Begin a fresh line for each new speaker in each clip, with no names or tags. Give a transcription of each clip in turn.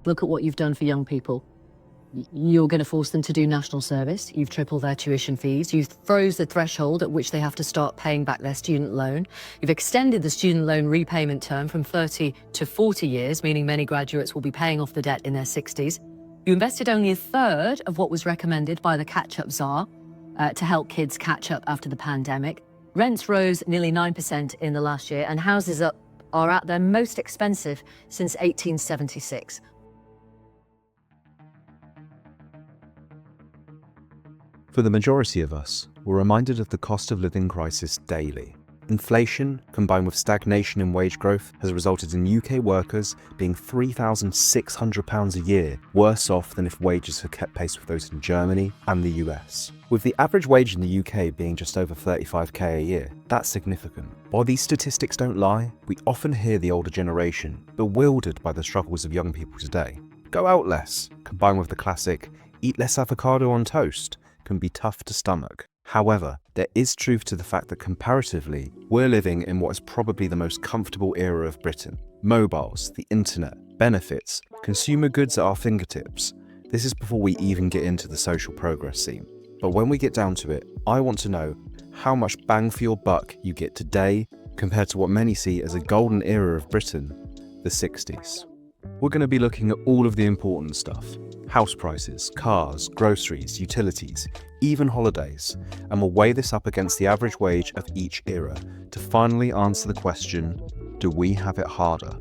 Look at what you've done for young people. You're going to force them to do national service. You've tripled their tuition fees. You've froze the threshold at which they have to start paying back their student loan. You've extended the student loan repayment term from 30 to 40 years, meaning many graduates will be paying off the debt in their 60s. You invested only a third of what was recommended by the catch-up czar to help kids catch up after the pandemic. Rents rose nearly 9% in the last year, and houses are at their most expensive since 1876.
For the majority of us, we're reminded of the cost of living crisis daily. Inflation, combined with stagnation in wage growth, has resulted in UK workers being £3,600 a year worse off than if wages had kept pace with those in Germany and the US. With the average wage in the UK being just over 35k a year, that's significant. While these statistics don't lie, we often hear the older generation bewildered by the struggles of young people today. Go out less, combined with the classic, eat less avocado on toast, can be tough to stomach. However, there is truth to the fact that comparatively, we're living in what is probably the most comfortable era of Britain. Mobiles, the internet, benefits, consumer goods at our fingertips. This is before we even get into the social progress scene. But when we get down to it, I want to know how much bang for your buck you get today compared to what many see as a golden era of Britain, the 60s. We're going to be looking at all of the important stuff. House prices, cars, groceries, utilities, even holidays, and we'll weigh this up against the average wage of each era to finally answer the question, do we have it harder?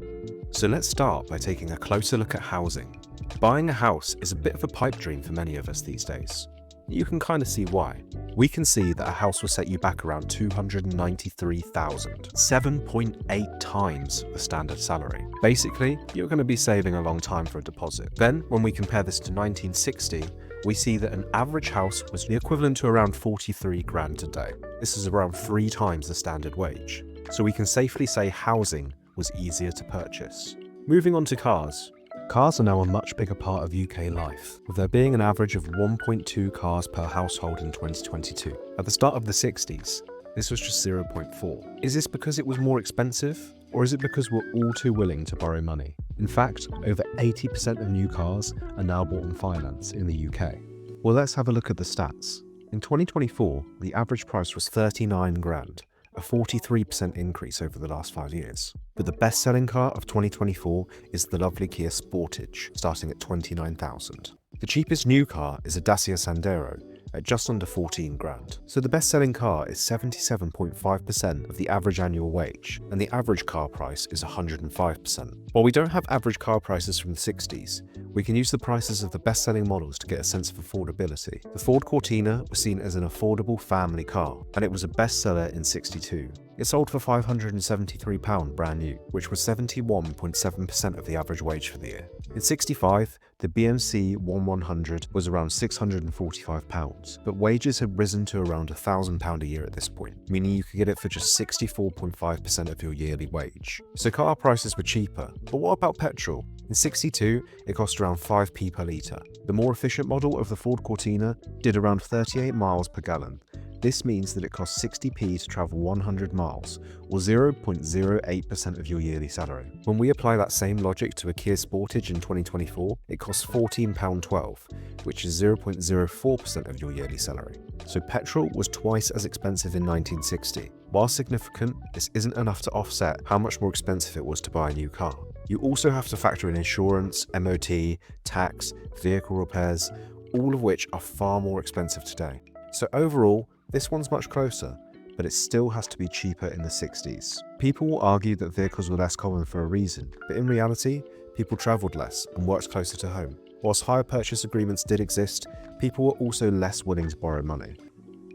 So let's start by taking a closer look at housing. Buying a house is a bit of a pipe dream for many of us these days. You can kind of see why. We can see that a house will set you back around $293,000, 7.8 times the standard salary. Basically, you're going to be saving a long time for a deposit. Then, when we compare this to 1960, we see that an average house was the equivalent to around 43 grand today. This is around 3 times the standard wage. So we can safely say housing was easier to purchase. Moving on to cars. Cars are now a much bigger part of UK life, with there being an average of 1.2 cars per household in 2022. At the start of the 60s, this was just 0.4. Is this because it was more expensive, or is it because we're all too willing to borrow money? In fact, over 80% of new cars are now bought on finance in the UK. Well, let's have a look at the stats. In 2024, the average price was 39 grand, a 43% increase over the last 5 years. But the best-selling car of 2024 is the lovely Kia Sportage, starting at 29,000. The cheapest new car is a Dacia Sandero at just under 14 grand. So the best-selling car is 77.5% of the average annual wage, and the average car price is 105%. While we don't have average car prices from the 60s, we can use the prices of the best-selling models to get a sense of affordability. The Ford Cortina was seen as an affordable family car, and it was a bestseller in 62. It sold for £573 brand new, which was 71.7% of the average wage for the year. In 65, the BMC 1100 was around £645, but wages had risen to around £1,000 a year at this point, meaning you could get it for just 64.5% of your yearly wage. So car prices were cheaper, but what about petrol? In 62, it cost around 5p per litre. The more efficient model of the Ford Cortina did around 38 miles per gallon. This means that it costs 60p to travel 100 miles, or 0.08% of your yearly salary. When we apply that same logic to a Kia Sportage in 2024, it costs £14.12, which is 0.04% of your yearly salary. So petrol was twice as expensive in 1960. While significant, this isn't enough to offset how much more expensive it was to buy a new car. You also have to factor in insurance, MOT, tax, vehicle repairs, all of which are far more expensive today. So overall, this one's much closer, but it still has to be cheaper in the 60s. People will argue that vehicles were less common for a reason, but in reality, people travelled less and worked closer to home. Whilst hire purchase agreements did exist, people were also less willing to borrow money.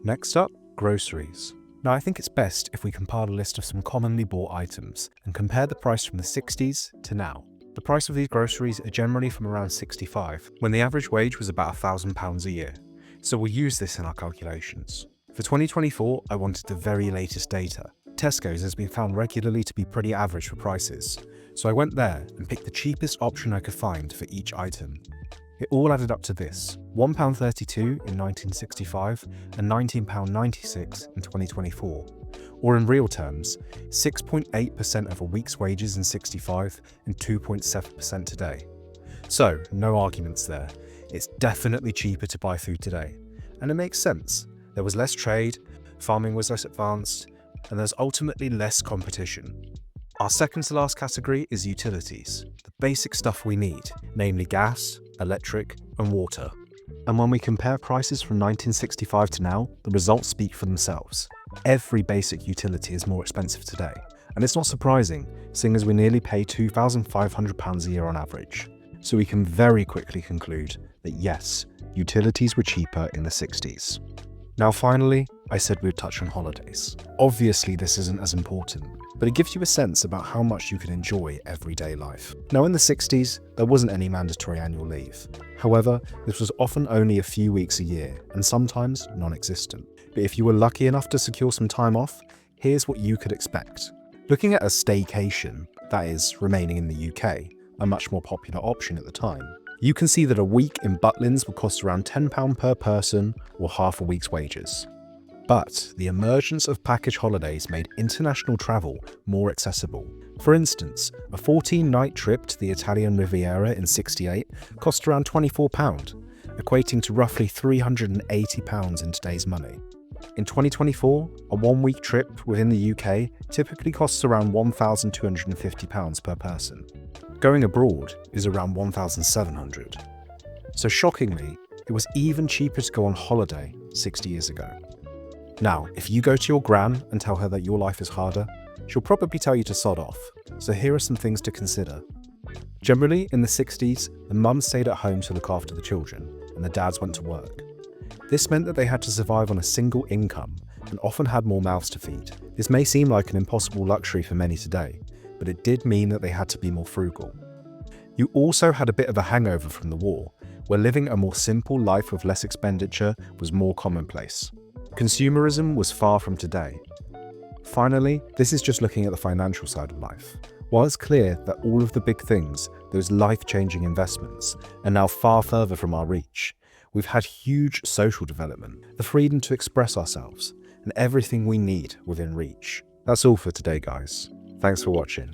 Next up, groceries. Now I think it's best if we compile a list of some commonly bought items and compare the price from the 60s to now. The price of these groceries are generally from around 65, when the average wage was about £1,000 a year. So we'll use this in our calculations. For 2024, I wanted the very latest data. Tesco's has been found regularly to be pretty average for prices, so I went there and picked the cheapest option I could find for each item. It all added up to this: £1.32 in 1965 and £19.96 in 2024, or in real terms, 6.8% of a week's wages in 65 and 2.7% today. So, no arguments there. It's definitely cheaper to buy food today. And it makes sense. There was less trade, farming was less advanced, and there's ultimately less competition. Our second to last category is utilities, the basic stuff we need, namely gas, electric, and water. And when we compare prices from 1965 to now, the results speak for themselves. Every basic utility is more expensive today. And it's not surprising, seeing as we nearly pay £2,500 a year on average. So we can very quickly conclude that yes, utilities were cheaper in the 60s. Now finally, I said we'd touch on holidays. Obviously this isn't as important, but it gives you a sense about how much you can enjoy everyday life. Now in the 60s, there wasn't any mandatory annual leave. However, this was often only a few weeks a year, and sometimes non-existent. But if you were lucky enough to secure some time off, here's what you could expect. Looking at a staycation, that is, remaining in the UK, a much more popular option at the time, you can see that a week in Butlins would cost around £10 per person or half a week's wages. But the emergence of package holidays made international travel more accessible. For instance, a 14-night trip to the Italian Riviera in '68 cost around £24, equating to roughly £380 in today's money. In 2024, a one-week trip within the UK typically costs around £1,250 per person. Going abroad is around £1,700. So shockingly, it was even cheaper to go on holiday 60 years ago. Now, if you go to your gran and tell her that your life is harder, she'll probably tell you to sod off. So here are some things to consider. Generally, in the 60s, the mums stayed at home to look after the children, and the dads went to work. This meant that they had to survive on a single income and often had more mouths to feed. This may seem like an impossible luxury for many today, but it did mean that they had to be more frugal. You also had a bit of a hangover from the war, where living a more simple life with less expenditure was more commonplace. Consumerism was far from today. Finally, this is just looking at the financial side of life. While it's clear that all of the big things, those life-changing investments, are now far further from our reach, we've had huge social development, the freedom to express ourselves, and everything we need within reach. That's all for today, guys. Thanks for watching.